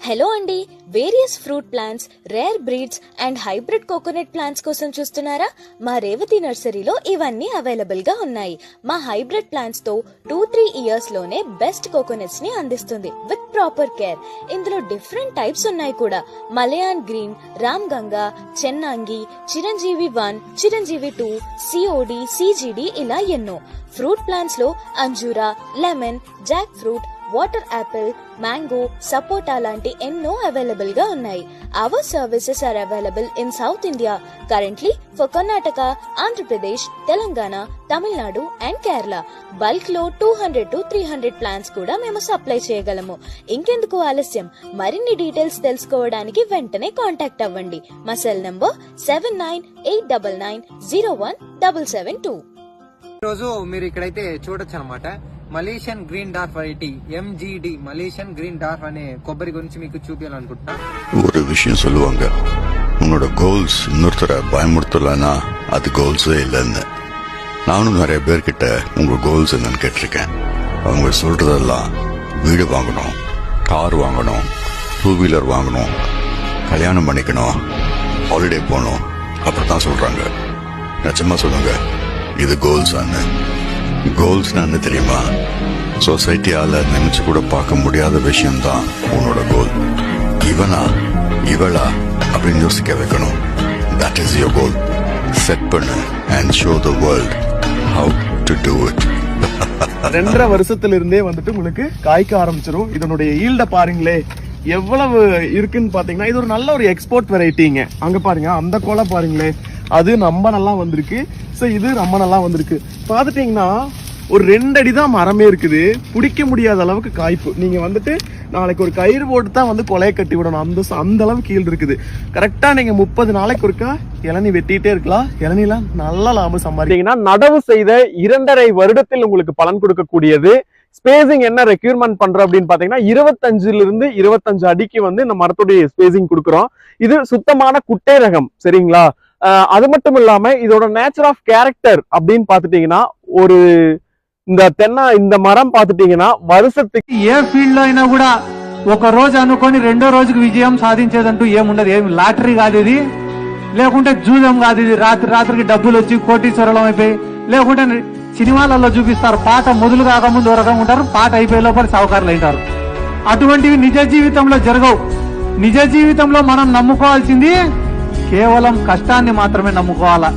Hello అండి, various fruit plants, rare breeds and hybrid coconut plants కోసం చూస్తున్నారా? మా రేవతి నర్సరీలో ఇవన్నీ అవైలబుల్ గా ఉన్నాయి. మా హైబ్రిడ్ ప్లాంట్స్ తో 2-3 ఇయర్స్ లోనే బెస్ట్ కోకోనట్స్ ని అందిస్తుంది విత్ ప్రాపర్ కేర్. ఇందులో డిఫరెంట్ టైప్స్ ఉన్నాయి కూడా. Malayan green, Ram Ganga, Chennangi, Chiranjeevi 1, Chiranjeevi 2, COD, CGD ఇలా ఎన్నో. ఫ్రూట్ ప్లాంట్స్ లో అంజూరా, lemon, jack fruit, water apple, mango, sapota లాంటి ఎన్నో అవైలబుల్ గా ఉన్నాయి. Our services are available in south India currently for Karnataka, Andhra Pradesh, Telangana, Tamil Nadu and Kerala. Bulk లో 200 to 300 ప్లాంట్స్ కూడా మేము సప్లై చేయగలము. ఇంకెందుకు ఆలస్యం? మరిన్ని డీటెయిల్స్ తెలుసుకోవడానికి వెంటనే కాంటాక్ట్ అవ్వండి. మా సెల్ నంబర్ 7989901772. రోజు మీరు ఇక్కడైతే చూడొచ్చు అనమాట. Malaysian green dwarf variety MGD Malaysian green dwarf அనే கொబ్బரி గురించి మీకు చూపించాలనుకుంటున్నా. ஒரு விஷயம் சொல்லுவாங்க, உன்னோட கோல்ஸ் இன்னொருத்தரை பயமுறுத்தலன்னா அது கோல்ஸே இல்லைன்னு. நானும் நிறைய பேர்கிட்ட உங்க கோல்ஸ் என்னன்னு கேட்டிருக்கேன். அவங்க சொல்றதெல்லாம் வீடு வாங்கணும், கார் வாங்கணும், 2 வீலர் வாங்கணும், கல்யாணம் பண்ணிக்கணும், ஹாலிடே போகணும், அப்படித்தான் சொல்றாங்க. நிஜமா சொல்லுங்க, இது கோல்ஸ் ஆன கோல்ஸ் என்ன தெரியுமா? சொசைட்டியால நினைச்சு கூட பார்க்க முடியாத விஷயம்தான் உன்னோட கோல். இவனா இவளா அப்படின்னு யோசிக்க வைக்கணும். That is your goal. Set பண்ணு and show the world how to do it. 2.5 வருஷத்துல இருந்தே வந்துட்டு உங்களுக்கு காய்க்க ஆரம்பிச்சிடும். இதனுடைய ஈல்ட பாருங்களே எவ்வளவு இருக்குன்னு பாத்தீங்கன்னா, இது ஒரு நல்ல ஒரு எக்ஸ்போர்ட் வெரைட்டிங்க. அங்க பாருங்க, அந்த கோலை பாருங்களே, அது ரொம்ப நல்லா வந்திருக்கு. ஸோ இது ரொம்ப நல்லா வந்திருக்கு. பார்த்துட்டீங்கன்னா ஒரு 2 அடி தான் மரமே இருக்குது. பிடிக்க முடியாத அளவுக்கு காய்ப்பு. நீங்க வந்துட்டு நாளைக்கு ஒரு கயிறு போட்டு தான் வந்து கொலையை கட்டி விடணும். அந்த அளவுக்கு கீழ் இருக்குது. கரெக்டா நீங்க 30 நாளைக்கு ஒருக்கா இளநீ வெட்டிட்டே இருக்கலாம். இளநீலாம் நல்ல லாபம் சம்பாதிங்கன்னா, நடவு செய்த 2.5 வருடத்தில் உங்களுக்கு பலன் கொடுக்கக்கூடியது. ஸ்பேசிங் என்ன ரெக்யூர்மெண்ட் பண்றோம் அப்படின்னு பாத்தீங்கன்னா, 25 அடிக்கு வந்து இந்த மரத்துடைய ஸ்பேசிங் கொடுக்குறோம். இது சுத்தமான குட்டை ரகம், சரிங்களா? அது மட்டும் இல்லாம இதோட நேச்சர் ஆஃப் கேரக்டர் அப்படின்னு பாத்துட்டீங்கன்னா, ஒரு இந்த మరం పాతుటీగినా వరుసకి ఏ ఫీల్డ్ లో అయినా కూడా ఒక రోజు అనుకొని రెండో రోజుకి విజయం సాధించేదంటూ ఏముండదు. ఏమి లాటరీ కాదు ఇది, లేకుంటే జూదం కాదు ఇది. రాత్రికి డబ్బులు వచ్చి కోటీశ్వరులం అయిపోయి, లేకుంటే సినిమాలలో చూపిస్తారు పాట మొదలు కాకముందు ఒక రకంగా ఉంటారు, పాట అయిపోయే లోపల సావుకారులు అయితారు. అటువంటివి నిజ జీవితంలో జరగవు. నిజ జీవితంలో మనం నమ్ముకోవాల్సింది కేవలం కష్టాన్ని మాత్రమే నమ్ముకోవాలా.